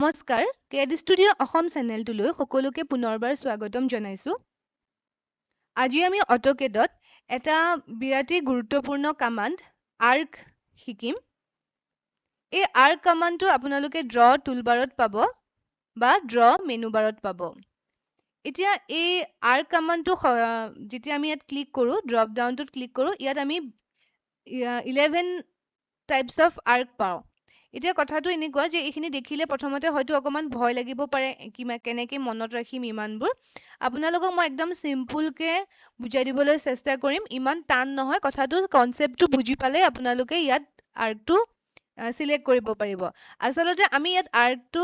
নমস্কাৰ কেড ষ্টুডিঅ' অসম চেনেলটোলৈ সকলোকে পুনৰবাৰ স্বাগতম জনাইছোঁ। আজি আমি অটোকেডত এটা বিৰাটেই গুৰুত্বপূৰ্ণ কমাণ্ড আৰ্ক শিকিম। এই আৰ্ক কমাণ্ডটো আপোনালোকে ড্ৰ টুলবাৰত পাব বা ড্ৰ মেনু বাৰত পাব। এতিয়া এই আৰ্ক কমাণ্ডটো যেতিয়া আমি ইয়াত ক্লিক কৰোঁ, ড্ৰপ ডাউনটোত ক্লিক কৰোঁ, ইয়াত আমি 11 টাইপছ অফ আৰ্ক পাওঁ। এতিয়া কথাটো এনেকুৱা যে এইখিনি দেখিলে প্ৰথমতে হয়তো অকমান ভয় লাগিব পাৰে কেনেকে মনত ৰাখিম ইমানবোৰ। আপোনালোকক মই একদম চিম্পুলকে বুজাই দিবলৈ চেষ্টা কৰিম, ইমান টান নহয়। কথাটো কনচেপ্টটো বুজি পালে আপোনালোকে ইয়াত আৰ্কটো চিলেক্ট কৰিব পাৰিব। আচলতে আমি ইয়াত আৰ্কটো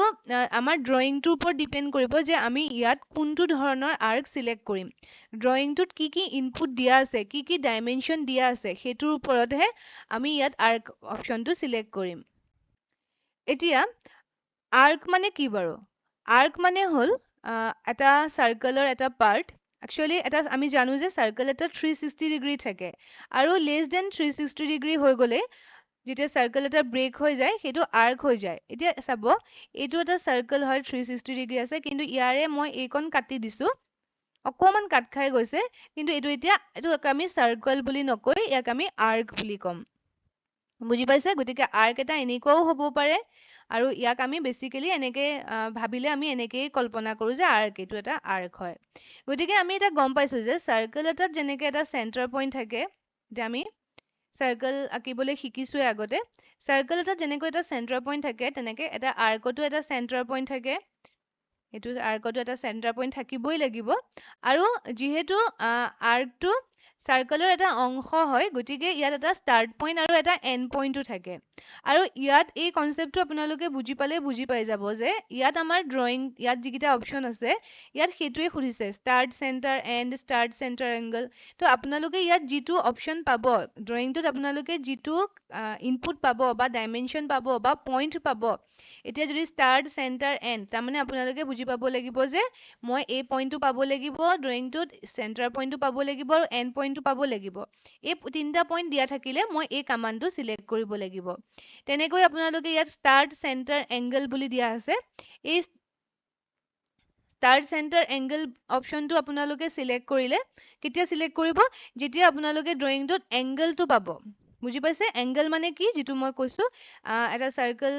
আমাৰ ড্ৰয়িংটোৰ ওপৰত ডিপেণ্ড কৰিব যে আমি ইয়াত কোনটো ধৰণৰ আৰ্ক চিলেক্ট কৰিম। ড্ৰয়িংটোত কি কি ইনপুট দিয়া আছে, কি কি ডাইমেনশ্যন দিয়া আছে, সেইটোৰ ওপৰতহে আমি ইয়াত আৰ্ক অপশ্যনটো চিলেক্ট কৰিম। এতিয়া আৰ্ক মানে কি বাৰু? আৰ্ক মানে হ'ল এটা চাৰ্কলৰ এটা পাৰ্ট। একচুৱেলি আমি জানো যে চাৰ্কল এটা 360 ডিগ্ৰী থাকে আৰু লেছ দেন 360 ডিগ্ৰী হৈ গ'লে যেতিয়া চাৰ্কল এটা ব্ৰেক হৈ যায় সেইটো আৰ্ক হৈ যায়। এতিয়া চাব, এইটো এটা চাৰ্কল হয়, 360 ডিগ্ৰী আছে, কিন্তু ইয়াৰে মই এইকণ কাটি দিছোঁ, অকণমান কাট খাই গৈছে, কিন্তু এইটোক আমি চাৰ্কল বুলি নকৈ ইয়াক আমি আৰ্ক বুলি ক'ম। বুজি পাইছে? গতিকে আৰ্ক এটা এনেকুৱাও হ'ব পাৰে আৰু ইয়াক আমি বেচিকেলি এনেকে ভাবিলে আমি এনেকেই কল্পনা কৰোঁ যে এইটো এটা আৰ্ক হয়। গতিকে আমি এতিয়া গম পাইছোঁ যে চাৰ্কল এটাত যেনেকে এটা চেণ্টাৰ পইণ্ট থাকে, এতিয়া আমি চাৰ্কল আঁকিবলৈ শিকিছোৱে আগতে। চাৰ্কল এটাত যেনেকৈ এটা চেণ্টাৰ পইণ্ট থাকে, তেনেকে এটা আৰ্কতো এটা চেণ্টাৰ পইণ্ট থাকে। এইটো আৰ্কতো এটা চেণ্টাৰ পইণ্ট থাকিবই লাগিব। আৰু যিহেতু আৰ্কটো চাৰ্কলৰ এটা অংশ হয়, গতিকে ইয়াত এটা ষ্টাৰ্ট পইণ্ট আৰু এটা এণ্ড পইণ্টো থাকে। আৰু ইয়াত এই কনচেপ্টটো আপোনালোকে বুজি পালে বুজি পাই যাব যে ইয়াত আমাৰ ইয়াত যিকেইটা অপশ্যন আছে, ইয়াত সেইটোৱে সুধিছে, start, centre, and, start, centre, angle. তো আপোনালোকে ইয়াত যিটো অপশ্যন পাব, ড্ৰয়িংটোত আপোনালোকে যিটো ইনপুট পাব বা ডাইমেনশ্যন পাব বা পইণ্ট পাব, এতিয়া যদি ষ্টাৰ্ট, চেণ্টাৰ, এণ্ড, তাৰমানে আপোনালোকে বুজি পাব লাগিব যে মই এই পইণ্টটো পাব লাগিব ড্ৰয়িংটোত, চেণ্টাৰ পইণ্টটো পাব লাগিব আৰু এণ্ড পইণ্টটো পাব লাগিব। এই তিনিটা পইণ্ট দিয়া থাকিলে মই এই কমাণ্ডটো চিলেক্ট কৰিব লাগিব। তেনেকৈ আপোনালোকে ইয়াত ষ্টাৰ্ট, চেণ্টাৰ, এংগল বুলি দিয়া আছে। এই ষ্টাৰ্ট, চেণ্টাৰ, এংগল অপশ্যনটো আপোনালোকে চিলেক্ট কৰিলে, কেতিয়া চিলেক্ট কৰিব? যেতিয়া আপোনালোকে ড্ৰয়িংটোত এংগলটো পাব। বুজি পাইছে? এংগল মানে কি? যিটো মই কৈছোঁ, এটা চাৰ্কল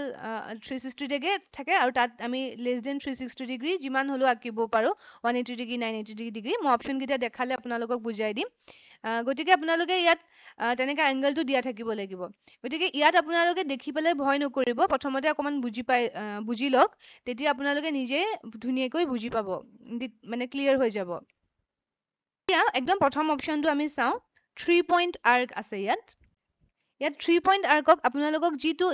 360 ডিগ্ৰী থাকে আৰু তাত আমি লেছ দেন 360 ডিগ্ৰী যিমান হ'লেও আঁকিব পাৰোঁ, 180 ডিগ্ৰী, 980 ডিগ্ৰী। মই অপশ্যনকেইটা দেখালে আপোনালোকক বুজাই দিম। গতিকে আপোনালোকে ইয়াত তেনেকৈ এংগলটো দিয়া থাকিব লাগিব। গতিকে ইয়াত আপোনালোকে দেখি পেলাই ভয় নকৰিব, প্ৰথমতে অকণমান বুজি লওক, তেতিয়া আপোনালোকে নিজে ধুনীয়াকৈ বুজি পাব, মানে ক্লিয়াৰ হৈ যাব। এতিয়া একদম প্ৰথম অপশ্যনটো আমি চাওঁ, 3 পইণ্ট আৰ্ক আছে ইয়াত। ইয়াত 3 পইণ্ট আৰ্কক আপোনালোকক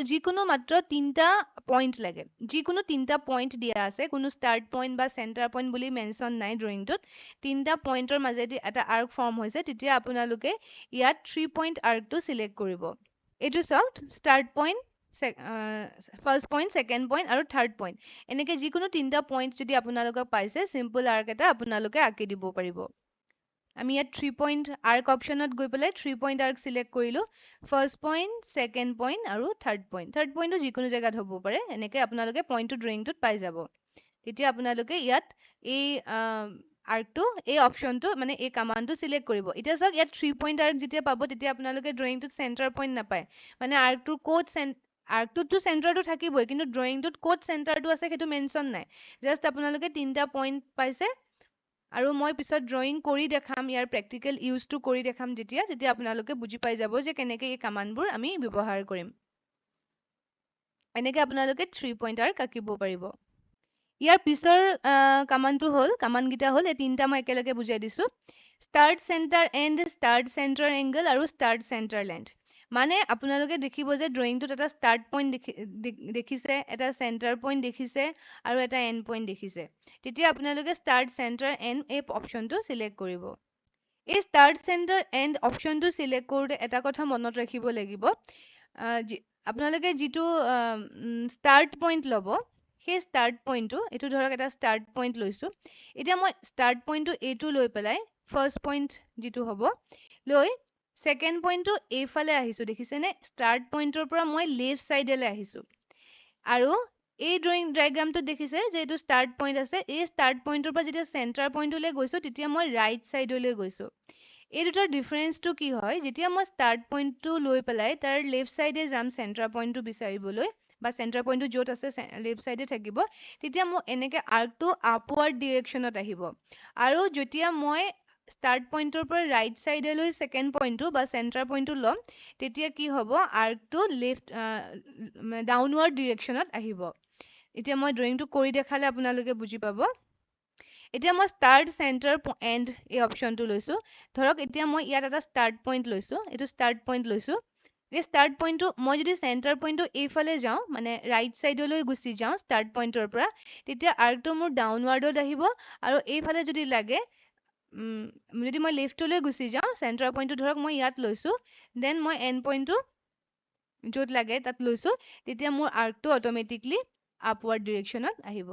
যিকোনো মাত্ৰ 3টা পইণ্ট লাগে। যিকোনো 3টা পইণ্ট দিয়া আছে, কোনো ষ্টাৰ্ট পইণ্ট বা চেণ্টাৰ পইণ্ট বুলি মেনশ্যন নাই ড্ৰয়িংটোত। 3টা পইণ্টৰ মাজেদি এটা আৰ্ক ফৰ্ম হৈছে, তেতিয়া আপোনালোকে ইয়াত 3 পইণ্ট আৰ্কটো চিলেক্ট কৰিব। এইটো চাওক, start point, first point, second point আৰু থাৰ্ড পইণ্ট। এনেকে যিকোনো 3টা পইণ্ট যদি আপোনালোকক পাইছে, চিম্পল আৰ্ক এটা আপোনালোকে আঁকি দিব পাৰিব। আমি ইয়াত 3 পইণ্ট আৰ্ক অপশ্যনত গৈ পেলাই 3 পইণ্ট আৰ্ক চিলেক্ট কৰিলোঁ। ফাৰ্ষ্ট পইণ্ট, ছেকেণ্ড পইণ্ট আৰু থাৰ্ড পইণ্ট। থাৰ্ড পইণ্টটো যিকোনো জেগাত হ'ব পাৰে, এনেকৈ আপোনালোকে পইণ্টটো ড্ৰয়িংটোত পাই যাব। তেতিয়া আপোনালোকে ইয়াত এই আৰ্কটো, এই অপশ্যনটো, মানে এই কমাণ্ডটো চিলেক্ট কৰিব। এতিয়া চাওক, ইয়াত 3 পইণ্ট আৰ্ক যেতিয়া পাব, তেতিয়া আপোনালোকে ড্ৰয়িংটোত চেণ্টাৰ পইণ্ট নাপায়। মানে আৰ্কটোততো চেণ্টাৰটো থাকিবই, কিন্তু ড্ৰয়িংটোত ক'ত চেণ্টাৰটো আছে সেইটো মেনশ্যন নাই। জাষ্ট আপোনালোকে 3টা পইণ্ট পাইছে, আৰু মই পিছত ড্ৰয়িং কৰি দেখাম, ইয়াৰ প্ৰেক্টিকেল ইউজটো কৰি দেখাম তেতিয়া আপোনালোকে বুজি পাই যাব যে কেনেকৈ এই কমাণ্ডবোৰ আমি ব্যৱহাৰ কৰিম। এনেকৈ আপোনালোকে 3 পইণ্ট আৰ্ক আঁকিব পাৰিব। ইয়াৰ পিছৰ কমাণ্ডকেইটা হ'ল, এই 3টা মই একেলগে বুজাই দিছোঁ। Start, centre, and, start, centre, angle আৰু ষ্টাৰ্ট, চেণ্টাৰ, লেন্থ। মানে আপোনালোকে দেখিব যে ড্ৰয়িংটোত এটা ষ্টাৰ্ট পইণ্ট দেখিছে, এটা চেণ্টাৰ পইণ্ট দেখিছে আৰু এটা এণ্ড পইণ্ট দেখিছে। তেতিয়া আপোনালোকে ষ্টাৰ্ট, চেণ্টাৰ, এণ্ড এই অপশ্যনটো চিলেক্ট কৰিব। এই ষ্টাৰ্ট, চেণ্টাৰ, এণ্ড অপশ্যনটো চিলেক্ট কৰোঁতে এটা কথা মনত ৰাখিব লাগিব, আপোনালোকে যিটো ষ্টাৰ্ট পইণ্ট ল'ব, সেই ষ্টাৰ্ট পইণ্টটো, এইটো ধৰক এটা ষ্টাৰ্ট পইণ্ট লৈছোঁ। এতিয়া মই ষ্টাৰ্ট পইণ্টটো এইটো লৈ পেলাই, ফাৰ্ষ্ট পইণ্ট যিটো হ'ব, লৈ ছেকেণ্ড পইণ্টটো এইফালে আহিছোঁ, দেখিছেনে? ষ্টাৰ্ট পইণ্টৰ পৰা মই লেফ্ট চাইডলৈ আহিছোঁ। আৰু এই ড্ৰয়িং ডায়াগ্ৰামটো দেখিছে যে এইটো ষ্টাৰ্ট পইণ্ট আছে, এই ষ্টাৰ্ট পইণ্টৰ পৰা যেতিয়া চেণ্টাৰ পইণ্টলৈ গৈছোঁ তেতিয়া মই ৰাইট চাইডলৈ গৈছোঁ। এই দুটাৰ ডিফাৰেঞ্চটো কি হয়, যেতিয়া মই ষ্টাৰ্ট পইণ্টটো লৈ পেলাই তাৰ লেফ্ট চাইডে যাম চেণ্টাৰ পইণ্টটো বিচাৰিবলৈ, বা চেণ্টাৰ পইণ্টটো য'ত আছে লেফ্ট চাইডে থাকিব, তেতিয়া মোৰ এনেকে আৰ্কটো আপৱাৰ্ড ডিৰেকশ্যনত আহিব। আৰু যেতিয়া মই ষ্টাৰ্ট পইণ্টৰ পৰা ৰাইট চাইডলৈ ছেকেণ্ড পইণ্টটো বা চেণ্টাৰ পইণ্টটো ল'ম, তেতিয়া কি হ'ব, আৰ্কটো ডাউনৱাৰ্ড ডিৰেকশ্যনত আহিব। এতিয়া মই ড্ৰয়িংটো কৰি দেখালে আপোনালোকে বুজি পাব। এতিয়া মই ষ্টাৰ্ট চেণ্টাৰ এণ্ড এই অপশ্যনটো লৈছোঁ। ধৰক এতিয়া মই ইয়াত এটা ষ্টাৰ্ট পইণ্ট লৈছোঁ, এইটো ষ্টাৰ্ট পইণ্ট লৈছোঁ। এই ষ্টাৰ্ট পইণ্টটো মই যদি চেণ্টাৰ পইণ্টটো এইফালে যাওঁ, মানে ৰাইট চাইডলৈ গুচি যাওঁ ষ্টাৰ্ট পইণ্টৰ পৰা, তেতিয়া আৰ্কটো মোৰ ডাউনৱাৰ্ডত আহিব। আৰু এইফালে যদি লাগে, যদি মই লেফ্টলৈ গুচি যাওঁ, চেণ্টাৰ পইণ্টটো ধৰক মই ইয়াত লৈছোঁ, দেন মই এণ্ড পইণ্টটো য'ত লাগে তাত লৈছোঁ, তেতিয়া মোৰ আৰ্কটো অট'মেটিকলি আপৱাৰ্ড ডিৰেকশ্যনত আহিব।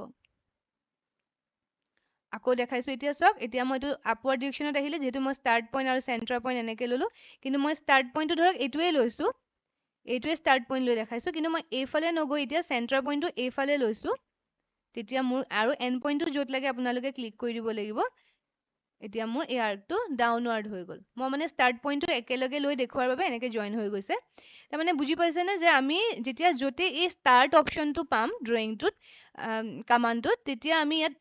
আকৌ দেখাইছোঁ এতিয়া চাওক, এতিয়া মই এইটো আপৱাৰ্ড ডিৰেকশ্যনত আহিলে, যিহেতু মই ষ্টাৰ্ট পইণ্ট আৰু চেণ্টাৰ পইণ্ট এনেকৈ ল'লোঁ। কিন্তু মই ষ্টাৰ্ট পইণ্টটো ধৰক এইটোৱে লৈছোঁ, এইটোৱে ষ্টাৰ্ট পইণ্ট লৈ দেখাইছোঁ, কিন্তু মই এইফালে নগৈ এতিয়া চেণ্টাৰ পইণ্টটো এইফালে লৈছোঁ। তেতিয়া মোৰ আৰু এণ্ড পইণ্টটো য'ত লাগে আপোনালোকে ক্লিক কৰি দিব লাগিব। এতিয়া মোৰ এই আৰ্কটো ডাউনৱাৰ্ড হৈ গ'ল। মই মানে ষ্টাৰ্ট পইণ্টটো একেলগে লৈ দেখুৱাৰ বাবে এনেকৈ জইন হৈ গৈছে। তাৰমানে বুজি পাইছেনে যে আমি যেতিয়া য'তে এই ষ্টাৰ্ট অপশ্যনটো পাম ড্ৰয়িংটোত, কামাণ্ডটোত, তেতিয়া আমি ইয়াত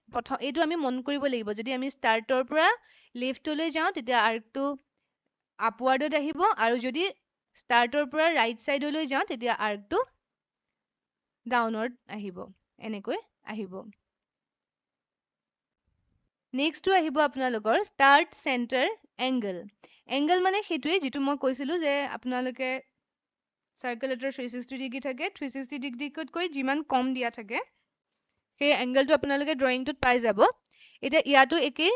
এইটো আমি মন কৰিব লাগিব। যদি আমি ষ্টাৰ্টৰ পৰা লেফ্টলৈ যাওঁ তেতিয়া আৰ্কটো আপৱাৰ্ডত আহিব, আৰু যদি ষ্টাৰ্টৰ পৰা ৰাইট চাইডলৈ যাওঁ তেতিয়া আৰ্কটো ডাউনৱাৰ্ড আহিব, এনেকৈ আহিব। নেক্সটটো আহিব আপোনালোকৰ ষ্টাৰ্ট চেণ্টাৰ এংগল। এংগল মানে সেইটোৱে যিটো মই কৈছিলোঁ যে আপোনালোকে চাৰ্কেল এটাৰ 360 ডিগ্ৰী থাকে, 360 ডিগ্ৰীতকৈ যিমান কম দিয়া থাকে সেই এংগলটো আপোনালোকে ড্ৰয়িংটোত পাই যাব। এতিয়া ইয়াতো একেই,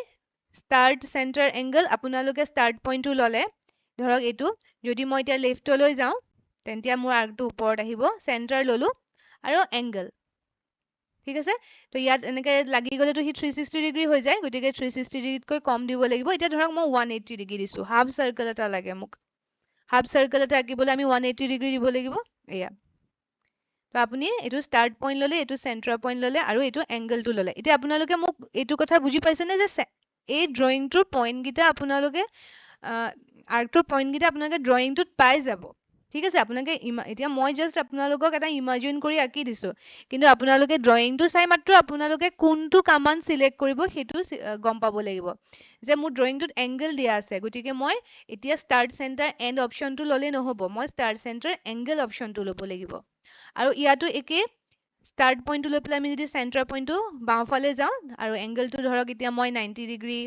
ষ্টাৰ্ট চেণ্টাৰ এংগল। আপোনালোকে ষ্টাৰ্ট পইণ্টটো ল'লে, ধৰক এইটো, যদি মই এতিয়া লেফ্টলৈ যাওঁ তেতিয়া মোৰ আৰ্কটো ওপৰত আহিব, চেণ্টাৰ ল'লোঁ আৰু এংগল। ঠিক আছে, তো ইয়াত এনেকৈ লাগি গ'লেতো সি 360 ডিগ্ৰী হৈ যায়, গতিকে 360 ডিগ্ৰীতকৈ কম দিব লাগিব। এতিয়া ধৰক মই 180 ডিগ্ৰী দিছোঁ, হাফ চাৰ্কেল এটা লাগে মোক। হাফ চাৰ্কেল এটা আঁকিবলৈ আমি 180 ডিগ্ৰী দিব লাগিব। এয়া, তো আপুনি এইটো ষ্টাৰ্ট পইণ্ট ল'লে, এইটো চেণ্টাৰ পইণ্ট ল'লে, আৰু এইটো এংগলটো ল'লে। এতিয়া আপোনালোকে মোক এইটো কথা বুজি পাইছেনে যে এই ড্ৰয়িংটোৰ পইণ্টকেইটা আপোনালোকে আৰ্কটোৰ পইণ্টকেইটা আপোনালোকে ড্ৰয়িংটোত পাই যাব। ঠিক আছে, আপোনালোকে এতিয়া মই জাষ্ট আপোনালোকক এটা ইমাজিন কৰি আঁকি দিছোঁ, কিন্তু আপোনালোকে ড্ৰয়িংটো চাই মাত্ৰ আপোনালোকে কোনটো কামাণ্ড চিলেক্ট কৰিব সেইটো গম পাব লাগিব। যে মোৰ ড্ৰয়িংটোত এংগল দিয়া আছে, গতিকে মই এতিয়া ষ্টাৰ্ট চেণ্টাৰ এণ্ড অপশ্যনটো ল'লেই নহ'ব, মই ষ্টাৰ্ট চেণ্টাৰ এংগল অপশ্যনটো ল'ব লাগিব। আৰু ইয়াতো একেই, ষ্টাৰ্ট পইণ্টটো লৈ পেলাই আমি যদি চেণ্টাৰ পইণ্টটো বাওঁফালে যাওঁ, আৰু এংগলটো ধৰক এতিয়া মই 90 ডিগ্ৰী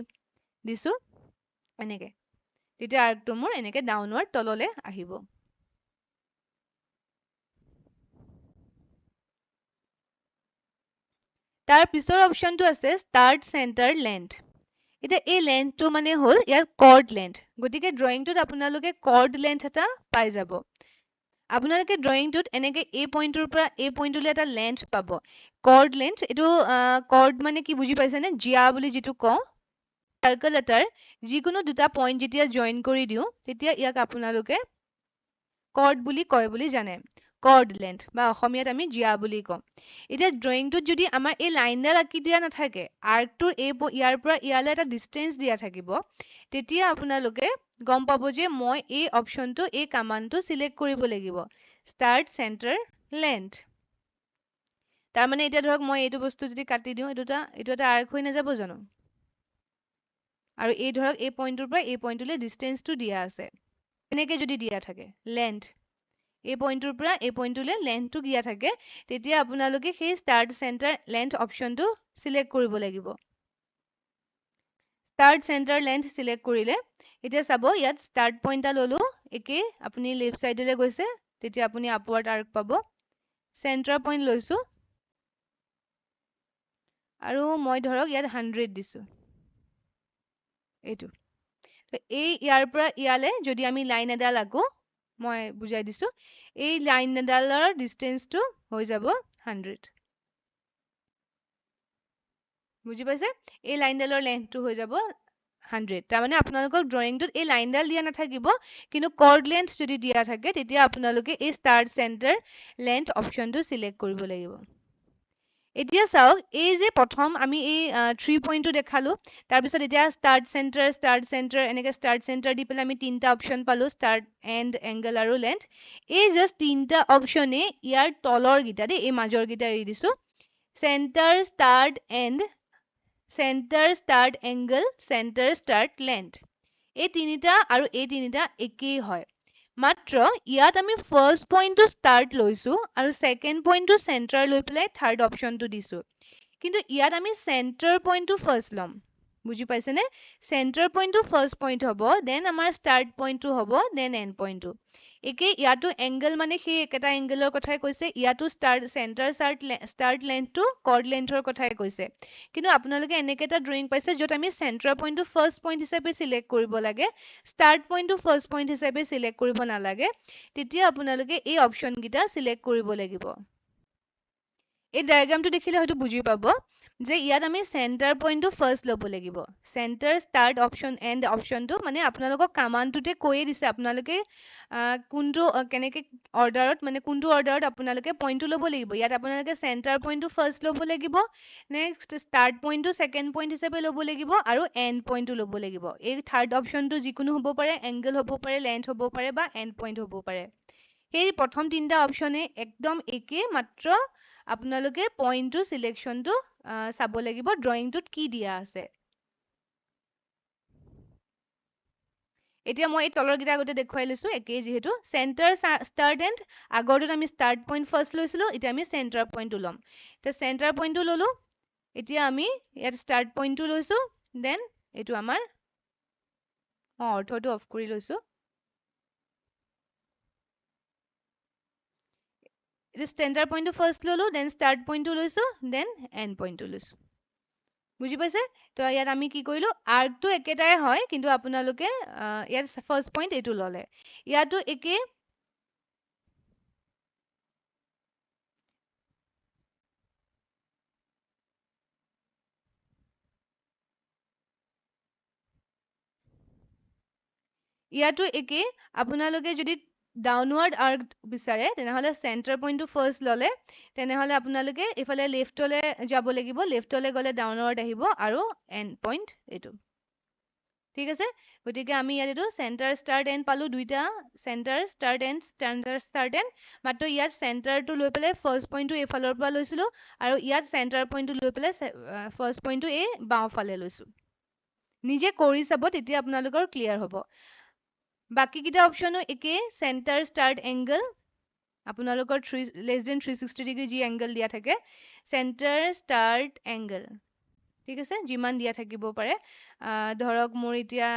দিছোঁ, এনেকৈ, তেতিয়া আৰ্কটো মোৰ এনেকৈ ডাউনৱাৰ্ড তললৈ আহিব। তাৰ পিছৰ অপশ্যনটো আছে ষ্টাৰ্ট চেণ্টাৰ লেন্থ। এতিয়া এই লেন্থটো মানে হ'ল ইয়াৰ কৰ্ড লেন্থ, গতিকে ড্ৰয়িংটোত আপোনালোকে কৰ্ড লেন্থ এটা পাই যাব। আপোনালোকে ড্ৰয়িংটোত এনেকৈ এই পইণ্টটোৰ পৰা এই পইণ্টলৈ এটা লেন্থ পাব, কৰ্ড লেন্থ। এইটো কৰ্ড মানে কি বুজি পাইছেনে, জিয়া বুলি যিটো কওঁ, চাৰ্কেল এটাৰ যিকোনো দুটা পইণ্ট যেতিয়া জইন কৰি দিওঁ তেতিয়া ইয়াক আপোনালোকে কৰ্ড বুলি কয় বুলি জানে, কৰ্ড লেন্থ, বা অসমীয়াত আমি জিয়া বুলি কওঁ। এতিয়া ড্ৰয়িংটোত যদি আমাৰ এই লাইনডাল আঁকি দিয়া নাথাকে, আৰ্কটোৰ ইয়াৰ পৰা ইয়ালৈ এটা ডিষ্টেঞ্চ দিয়া থাকিব, তেতিয়া আপোনালোকে গম পাব যে মই এই অপশ্যনটো, এই কামাণ্ডটো চিলেক্ট কৰিব লাগিব, ষ্টাৰ্ট চেণ্টাৰ লেন্থ। তাৰমানে এতিয়া ধৰক মই এইটো বস্তু যদি কাটি দিওঁ, এইটো এটা আৰ্ক হৈ নাযাব জানো? আৰু এই ধৰক এই পইণ্টটোৰ পৰা এই পইণ্টটোলৈ ডিষ্টেঞ্চটো দিয়া আছে, এনেকৈ যদি দিয়া থাকে লেন্থ, এই পইণ্টটোৰ পৰা এই পইণ্টটোলৈ লেন্থটো দিয়া থাকে, তেতিয়া আপোনালোকে সেই ষ্টাৰ্ট চেণ্টাৰ লেন্থ অপশ্যনটো চিলেক্ট কৰিব লাগিব। ষ্টাৰ্ট চেণ্টাৰ লেন্থ চিলেক্ট কৰিলে, এতিয়া চাব ইয়াত ষ্টাৰ্ট পইণ্ট এটা ল'লোঁ, একেই আপুনি লেফ্ট চাইডলৈ গৈছে, তেতিয়া আপুনি আপৱাৰ্ড আৰ্ক পাব। চেণ্টাৰ পইণ্ট লৈছোঁ, আৰু মই ধৰক ইয়াত 100 দিছোঁ, এইটো। এই ইয়াৰ পৰা ইয়ালৈ যদি আমি লাইন এডাল আঁকো, মই বুজাই দিছোঁ, এই লাইন এডালৰ ডিষ্টেঞ্চটো হৈ যাব 100। বুজি পাইছে? এই লাইনডালৰ লেন্থটো হৈ যাব 100। তাৰমানে আপোনালোকৰ ড্ৰয়িংটোত এই লাইনডাল দিয়া নাথাকিব, কিন্তু কৰ্ড লেন্থ যদি দিয়া থাকে তেতিয়া আপোনালোকে এই ষ্টাৰ্ট চেণ্টাৰ লেন্থ অপশ্যনটো চিলেক্ট কৰিব লাগিব। এতিয়া চাওক এই যে প্ৰথম আমি এই 3 পইণ্টটো দেখালো তাৰপিছত এতিয়া ষ্টাৰ্ট চেণ্টাৰ এনেকৈ ষ্টাৰ্ট চেণ্টাৰ দি পেলাই আমি তিনিটা অপশ্যন পালো ষ্টাৰ্ট এণ্ড এংগল আৰু লেন্থ এই জাষ্ট তিনিটা অপশ্যনে ইয়াৰ তলৰকেইটা দেই এই মাজৰকেইটা এৰি দিছো centre start angle centre start length এই তিনিটা আৰু এই তিনিটা একেই হয় মাত্ৰ ইয়াত আমি ফাৰ্ষ্ট পইণ্টটো ষ্টাৰ্ট লৈছো আৰু ছেকেণ্ড পইণ্টটো চেণ্টাৰ লৈ পেলাই থাৰ্ড অপশ্যনটো দিছো কিন্তু ইয়াত আমি চেণ্টাৰ পইণ্টটো ফাৰ্ষ্ট ল'ম বুজি পাইছেনে চেণ্টাৰ পইণ্টটো ফাৰ্ষ্ট পইণ্ট হ'ব দেন আমাৰ ষ্টাৰ্ট পইণ্টটো হ'ব দেন এণ্ড পইণ্টটো একে ইয়াতো এংগল মানে সেই একেটা এংগলৰ কথাই কৈছে ইয়াতো ষ্টাৰ্ট লেন্থটো কৰ্ড লেন্থৰ কথাই কৈছে কিন্তু আপোনালোকে এনেকে এটা ড্ৰয়িং পাইছে য'ত আমি চেণ্টাৰ পইণ্টটো ফাৰ্ষ্ট পইণ্ট হিচাপে চিলেক্ট কৰিব লাগে ষ্টাৰ্ট পইণ্টটো ফাৰ্ষ্ট পইণ্ট হিচাপে চিলেক্ট কৰিব নালাগে তেতিয়া আপোনালোকে এই অপশ্যন কেইটা চিলেক্ট কৰিব লাগিব এই ডায়াগ্ৰামটো দেখিলে হয়তো বুজি পাব যে ইয়াত আমি চেণ্টাৰ পইণ্টটো ফাৰ্ষ্ট ল'ব লাগিব চেণ্টাৰ ষ্টাৰ্ট অপশ্যন এণ্ড অপশ্যনটো মানে আপোনালোকক কামাণ্ডটোতে কৈয়ে দিছে আপোনালোকে কোনটো কেনেকে অৰ্ডাৰত মানে কোনটো অৰ্ডাৰত আপোনালোকে পইণ্টটো ল'ব লাগিব ইয়াত আপোনালোকে চেণ্টাৰ পইণ্টটো ফাৰ্ষ্ট ল'ব লাগিব নেক্সট ষ্টাৰ্ট পইণ্টটো ছেকেণ্ড পইণ্ট হিচাপে ল'ব লাগিব আৰু এণ্ড পইণ্টটো ল'ব লাগিব এই থাৰ্ড অপশ্যনটো যিকোনো হ'ব পাৰে এংগল হ'ব পাৰে লেন্থ হ'ব পাৰে বা এণ্ড পইণ্ট হ'ব পাৰে সেই প্ৰথম তিনিটা অপশ্যনে একদম একে মাত্ৰ আপোনালোকে পইণ্টটো চিলেকশ্যনটো চাব লাগিব ড্ৰয়িংটোত কি দিয়া আছে এতিয়া মই এই তলৰকেইটা আগতে দেখুৱাই লৈছো একেই যিহেতু চেণ্টাৰ ষ্টাৰ্ট এণ্ড আগৰটোত আমি ষ্টাৰ্ট পইণ্ট ফাৰ্ষ্ট লৈছিলো এতিয়া আমি চেণ্টাৰ পইণ্টটো ল'ম এতিয়া চেণ্টাৰ পইণ্টটো ল'লো এতিয়া আমি ইয়াত ষ্টাৰ্ট পইণ্টটো লৈছো দেন এইটো আমাৰ অৰ্থটো অফ কৰি লৈছো এতিয়া চেণ্টাৰ পইণ্টটো ফাৰ্ষ্ট ল'লো দেন ষ্টাৰ্ট পইণ্টটো লৈছো দেন এণ্ড পইণ্টটো লৈছো বুজি পাইছে তো ইয়াত আমি কি কৰিলো আৰ্কটো একেটাই হয় কিন্তু আপোনালোকে ইয়াত ফাৰ্ষ্ট পইণ্ট এইটো ল'লে ইয়াতো একে ইয়াতো একে আপোনালোকে যদি ডাউনৱাৰ্ড আৰ্ক বিচাৰে তেনেহ'লে চেণ্টাৰ পইণ্টটো ফাৰ্ষ্ট ল'লে তেনেহ'লে আপোনালোকে এইফালে লেফ্টলৈ যাব লাগিব লেফ্টলৈ গ'লে ডাউনৱাৰ্ড আহিব আৰু এণ্ড পইণ্ট এইটো ঠিক আছে গতিকে আমি ইয়াত এইটো চেণ্টাৰ ষ্টাৰ্ট এণ্ড পালো দুইটা চেণ্টাৰ ষ্টাৰ্ট এণ্ড মাত্ৰ ইয়াত চেণ্টাৰটো লৈ পেলাই ফাৰ্ষ্ট পইণ্টটো এইফালৰ পৰা লৈছিলো আৰু ইয়াত চেণ্টাৰ পইণ্টটো লৈ পেলাই ফাৰ্ষ্ট পইণ্টটো এই বাওঁফালে লৈছো নিজে কৰি চাব তেতিয়া আপোনালোকৰ ক্লিয়াৰ হ'ব বাকীকেইটা অপশ্যনো একেই চেণ্টাৰ ষ্টাৰ্ট এংগল আপোনালোকৰ লেছ দেন 360 ডিগ্ৰী যি এংগল দিয়া থাকে চেণ্টাৰ ষ্টাৰ্ট এংগল ঠিক আছে যিমান দিয়া থাকিব পাৰে ধৰক মোৰ এতিয়া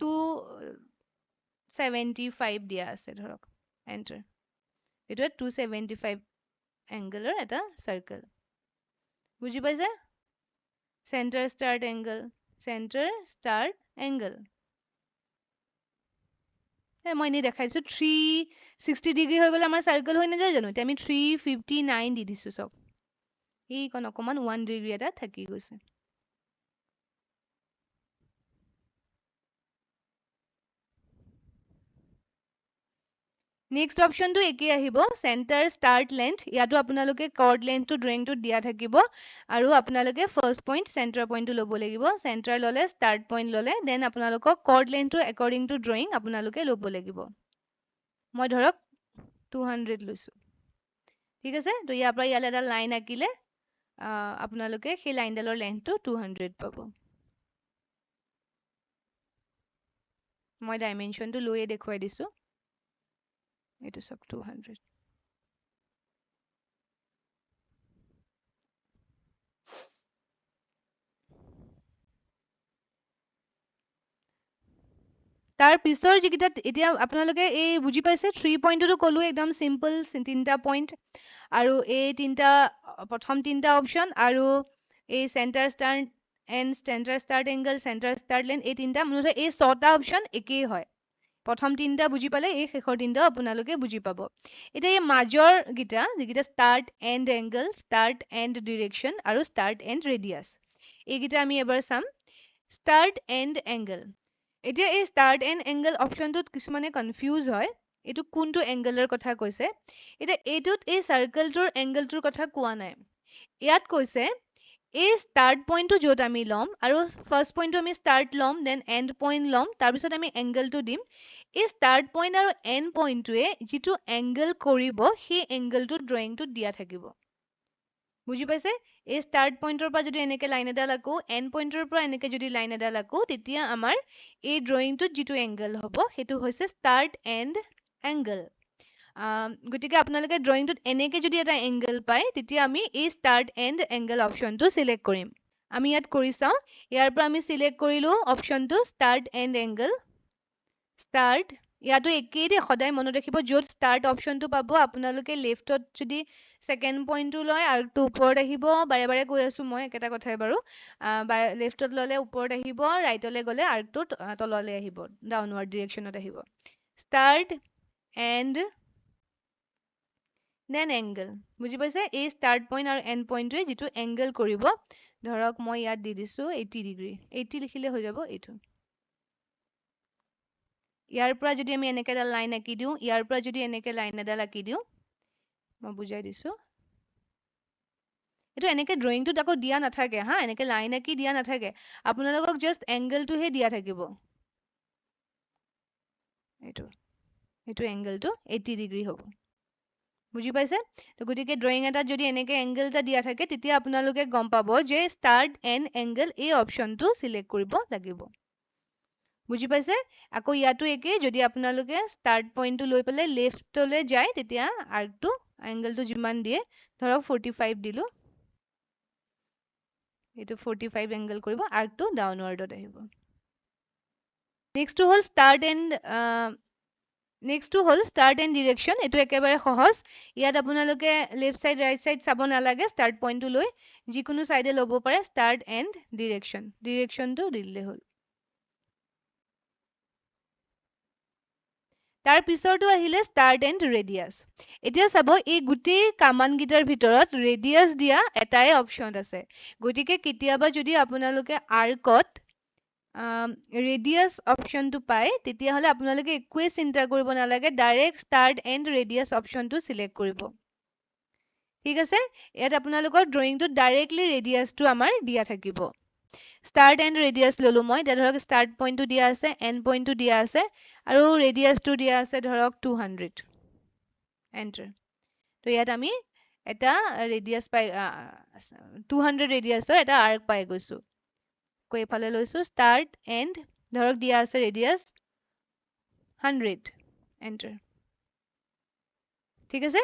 275 দিয়া আছে ধৰক এণ্টাৰ এইটো 275 এংগলৰ এটা চাৰ্কেল বুজি পাইছে চেণ্টাৰ ষ্টাৰ্ট এংগল মই এনেই দেখাইছো 360 ডিগ্ৰী হৈ গ'লে আমাৰ চাৰ্কেল হৈ নাযায় জানো এতিয়া আমি 359 দি দিছো চব এইকণ অকণমান 1 ডিগ্ৰী এটা থাকি গৈছে নেক্সট অপশ্যনটো একেই আহিব চেণ্টাৰ ষ্টাৰ্ট লেন্থ ইয়াতো আপোনালোকে কৰ্ড লেন্থটো ড্ৰয়িংটোত দিয়া থাকিব আৰু আপোনালোকে ফাৰ্ষ্ট পইণ্ট চেণ্টাৰ পইণ্টটো ল'ব লাগিব চেণ্টাৰ ল'লে ষ্টাৰ্ট পইণ্ট ল'লে দেন আপোনালোকক কৰ্ড লেন্থটো একৰ্ডিং টু ড্ৰয়িং আপোনালোকে ল'ব লাগিব মই ধৰক 200 লৈছো ঠিক আছে তো ইয়াৰ পৰা ইয়ালৈ এটা লাইন আঁকিলে আপোনালোকে সেই লাইনডালৰ লেন্থটো 200 পাব মই ডাইমেনশ্যনটো লৈয়ে দেখুৱাই দিছো এইটো সব 200 তাৰ পিছৰ যিকেইটা এতিয়া আপোনালোকে এই বুজি পাইছে 3 পইণ্টটো ক'লো একদম সিম্পল তিনিটা পইণ্ট আৰু এই তিনিটা প্ৰথম তিনিটা অপশ্যন আৰু এই centre start angle centre start length এই তিনিটা মুঠতে এই 6টা অপশ্যন একেই হয় প্ৰথম তিনিটা বুজি পালে এই শেষৰ তিনিটা আপোনালোকে বুজি পাব এতিয়া এই মাজৰ গিটা যিকেইটা start and angle start and direction আৰু ষ্টাৰ্ট এণ্ড ৰেডিয়াছ এইকেইটা আমি এবাৰ চাম ষ্টাৰ্ট এণ্ড এংগল এতিয়া এই ষ্টাৰ্ট এণ্ড এংগল অপশ্যনটোত কিছুমানে কনফিউজ হয় এইটো কোনটো এংগলৰ কথা কৈছে এতিয়া এইটোত এই চাৰ্কেলটোৰ এংগলটোৰ কথা কোৱা নাই ইয়াত কৈছে এই ষ্টাৰ্ট পইণ্টটো য'ত আমি ল'ম আৰু ফাৰ্ষ্ট পইণ্টটো আমি ষ্টাৰ্ট ল'ম দেন এণ্ড পইণ্ট ল'ম তাৰপিছত আমি এংগলটো দিম এই ষ্টাৰ্ট পইণ্ট আৰু এণ্ড পইণ্টটোৱে যিটো এংগল কৰিব সেই এংগলটো ড্ৰয়িংটোত দিয়া থাকিব বুজি পাইছে এই ষ্টাৰ্ট পইণ্টৰ পৰা যদি এনেকে লাইন এডাল আঁকো এণ্ড পইণ্টৰ পৰা এনেকে যদি লাইন এডাল আঁকো তেতিয়া আমাৰ এই ড্ৰয়িংটোত যিটো এংগল হ'ব সেইটো হৈছে ষ্টাৰ্ট এণ্ড এংগল গতিকে আপোনালোকে ড্ৰয়িংটোত এনেকে যদি এটা এংগল পায় তেতিয়া আমি এই ষ্টাৰ্ট এণ্ড এংগল অপশ্যনটো চিলেক্ট কৰিম আমি ইয়াত কৰি চাওঁ ইয়াৰ পৰা আমি চিলেক্ট কৰিলো অপশ্যনটো ষ্টাৰ্ট এণ্ড এংগল ষ্টাৰ্ট ইয়াতো একেই দেই সদায় মনত ৰাখিব য'ত ষ্টাৰ্ট অপশ্যনটো পাব আপোনালোকে লেফ্টত যদি ছেকেণ্ড পইণ্টটো লয় আৰ্কটো ওপৰত আহিব বাৰে বাৰে কৈ আছো মই একেটা কথাই বাৰু লেফ্টত ল'লে ওপৰত আহিব ৰাইটলৈ গ'লে আৰ্কটো তললৈ আহিব ডাউনৱাৰ্ড ডিৰেকশ্যনত আহিব ষ্টাৰ্ট এণ্ড দেন এংগল বুজি পাইছে এই ষ্টাৰ্ট পইণ্ট আৰু এণ্ড পইণ্টটোৱে যিটো এংগল কৰিব ধৰক মই ইয়াত দি দিছো 80 ডিগ্ৰী 80 লিখিলে হৈ যাব এইটো ইয়াৰ পৰা যদি আমি এনেকে এডাল লাইন আঁকি দিওঁ ইয়াৰ পৰা যদি এনেকে লাইন এডাল আঁকি দিওঁ মই বুজাই দিছো এইটো এনেকে ড্ৰয়িংটোত আকৌ দিয়া নাথাকে হা এনেকে লাইন আঁকি দিয়া নাথাকে আপোনালোকক জাষ্ট এংগলটোহে দিয়া থাকিব এইটো এইটো এংগলটো 80 ডিগ্ৰী হ'ব বুজি পাইছে তো গতিকে ড্ৰয়িং এটাত যদি এনেকে এংগল এটা দিয়া থাকে তেতিয়া আপোনালোকে গম পাব যে ষ্টাৰ্ট এণ্ড এংগল এই অপশ্যনটো চিলেক্ট কৰিব লাগিব বুজি পাইছে আকৌ ইয়াতো একে যদি আপোনালোকে ষ্টাৰ্ট পইণ্টটো লৈ পেলাই লেফ্টলৈ যায় তেতিয়া আৰ্কটো এংগলটো যিমান দিয়ে ধৰক 45 দিলো এইটো 45 এংগল কৰিব আৰ্কটো ডাউনৱাৰ্ডত আহিব নেক্সটটো হ'ল ষ্টাৰ্ট এণ্ড ডিৰেকশ্যন এইটো একেবাৰে সহজ ইয়াত আপোনালোকে লেফ্ট চাইড ৰাইট চাইড চাব নালাগে ষ্টাৰ্ট পইণ্টটো লৈ যিকোনো চাইডে ল'ব পাৰে ষ্টাৰ্ট এণ্ড ডিৰেকশ্যনটো দিলে হ'ল তাৰ পিছৰটো আহিলে ষ্টাৰ্ট এণ্ড ৰেডিয়াছ এতিয়া চাব এই গোটেই কামানকেইটাৰ ভিতৰত ৰেডিয়াছ দিয়া এটাই অপশ্যন আছে গতিকে কেতিয়াবা যদি আপোনালোকে আৰ্কত ৰেডিয়াছ অপশ্যনটো পায় তেতিয়াহ'লে আপোনালোকে একোৱে চিন্তা কৰিব নালাগে ডাইৰেক্ট ষ্টাৰ্ট এণ্ড ৰেডিয়াছ অপশ্যনটো চিলেক্ট কৰিব ঠিক আছে ইয়াত আপোনালোকৰ ড্ৰয়িংটোত ডাইৰেক্টলি ৰেডিয়াছটো আমাৰ দিয়া থাকিব ষ্টাৰ্ট এণ্ড ৰেডিয়াছ ললো মই এতিয়া ধৰক ষ্টাৰ্ট পইণ্টটো দিয়া আছে এণ্ড পইণ্টটো দিয়া আছে আৰু ৰেডিয়াছটো দিয়া আছে ধৰক 200 এণ্টাৰ তো ইয়াত আমি এটা ৰেডিয়াছ পাই 200 ৰেডিয়াছৰ এটা আৰ্ক পাই গৈছো কৈ এফালে লৈছো ষ্টাৰ্ট এণ্ড ধৰক দিয়া আছে ৰেডিয়াছ 100 এণ্টাৰ ঠিক আছে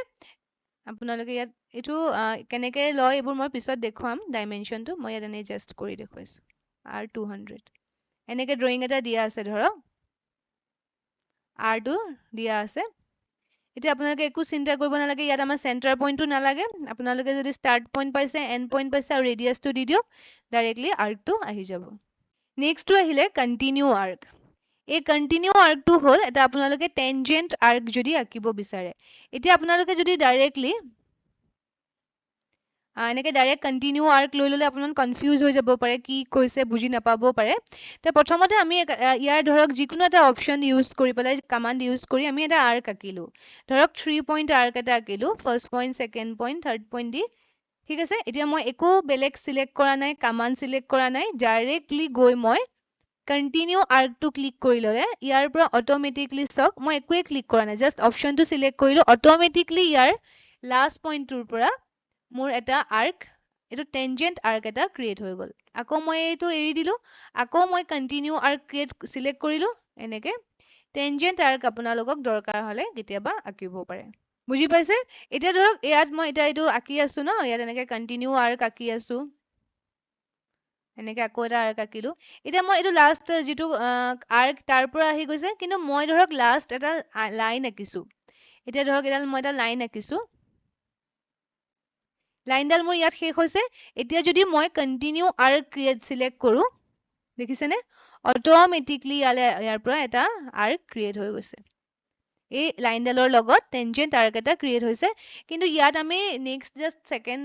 আপোনালোকে ইয়াত এইটো কেনেকে লয় এইবোৰ মই পিছত দেখুৱাম ডাইমেনশ্যনটো মই ইয়াত এনেই জাষ্ট কৰি দেখুৱাইছো আৰু 200 এনেকে ড্ৰয়িং এটা দিয়া আছে ধৰক আৰটো দিয়া আছে এতিয়া আপোনালোকে একো চিন্তা কৰিব নালাগে ইয়াত আমাৰ চেণ্টাৰ পইণ্টটো নালাগে আপোনালোকে যদি ষ্টাৰ্ট পইণ্ট পাইছে এণ্ড পইণ্ট পাইছে আৰু ৰেডিয়াছটো দি দিয়ক ডাইৰেক্টলি আৰ্কটো আহি যাব নেক্সটটো আহিলে কণ্টিনিউ আৰ্ক এই কণ্টিনিউ আৰ্কটো হ'ল এটা আপোনালোকে টেনজেণ্ট আৰ্ক যদি আঁকিব বিচাৰে এতিয়া আপোনালোকে যদি ডাইৰেক্টলি এনেকে ডাইৰেক্ট কণ্টিনিউ আৰ্ক লৈ ল'লে আপোনালোক কনফিউজ হৈ যাব পাৰে কি কৈছে বুজি নাপাব পাৰে তো প্ৰথমতে আমি ইয়াৰ ধৰক যিকোনো এটা অপশ্যন ইউজ কৰি পেলাই কমাণ্ড ইউজ কৰি আমি এটা আৰ্ক আঁকিলো ধৰক 3 পইণ্ট আৰ্ক এটা আঁকিলো first point second point third point দি ঠিক আছে এতিয়া মই একো বেলেগ চিলেক্ট কৰা নাই কমাণ্ড চিলেক্ট কৰা নাই ডাইৰেক্টলি গৈ মই কণ্টিনিউ আৰ্কটো ক্লিক কৰি ল'লে ইয়াৰ পৰা অট'মেটিকলি চাওক মই একোৱে ক্লিক কৰা নাই জাষ্ট অপশ্যনটো চিলেক্ট কৰিলো অট'মেটিকলি ইয়াৰ লাষ্ট পইণ্টটোৰ পৰা মোৰ এটা আৰ্ক এইটো টেনজেণ্ট আৰ্ক এটা ক্ৰিয়েট হৈ গ'ল আকৌ মই এইটো এৰি দিলো আকৌ মই কণ্টিনিউ আৰ্ক চিলেক্ট কৰিলো এনেকে টেনজেণ্ট আৰ্ক আপোনালোকক দৰকাৰ হ'লে কেতিয়াবা আঁকিব পাৰে বুজি পাইছে এতিয়া ধৰক ইয়াত মই এতিয়া এইটো আঁকি আছো ন ইয়াত এনেকে কণ্টিনিউ আৰ্ক আঁকি আছো এনেকে আকৌ এটা আৰ্ক আঁকিলো এতিয়া মই এইটো লাষ্ট যিটো আৰ্ক তাৰ পৰা আহি গৈছে কিন্তু মই ধৰক লাষ্ট এটা লাইন আঁকিছো এতিয়া ধৰক এডাল মই এটা লাইন আঁকিছো লাইনডাল মোৰ ইয়াত শেষ হৈছে এতিয়া যদি মই কণ্টিনিউ আৰ্ক ক্ৰিয়েট চিলেক্ট কৰো দেখিছেনে অট'মেটিকলি ইয়াৰ পৰা এটা আৰ্ক ক্ৰিয়েট হৈ গৈছে এই লাইনডালৰ লগত টেনজেণ্ট আৰ্ক এটা ক্ৰিয়েট হৈছে কিন্তু ইয়াত আমি নেক্সট জাষ্ট ছেকেণ্ড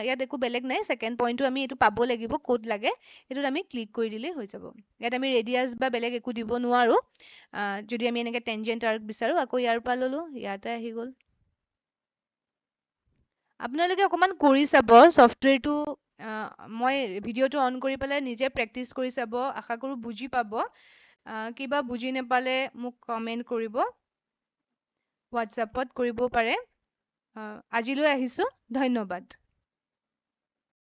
ইয়াত একো বেলেগ নাই ছেকেণ্ড পইণ্টটো আমি এইটো পাব লাগিব ক'ত লাগে এইটোত আমি ক্লিক কৰি দিলেই হৈ যাব ইয়াত আমি ৰেডিয়াছ বা বেলেগ একো দিব নোৱাৰো যদি আমি এনেকে টেনজেণ্ট আৰ্ক বিচাৰো আকৌ ইয়াৰ পৰা ললো ইয়াতে আহি গ'ল আপোনালোকে অকমান কৰি চাব ছফ্টৱেৰটো মই ভিডিঅ'টো অন কৰি পেলাই নিজে প্ৰেক্টিচ কৰি চাব আশা কৰোঁ বুজি পাব কিবা বুজি নাপালে মোক কমেণ্ট কৰিব হোৱাটছএপত কৰিব পাৰে আজিলৈ আহিছোঁ ধন্যবাদ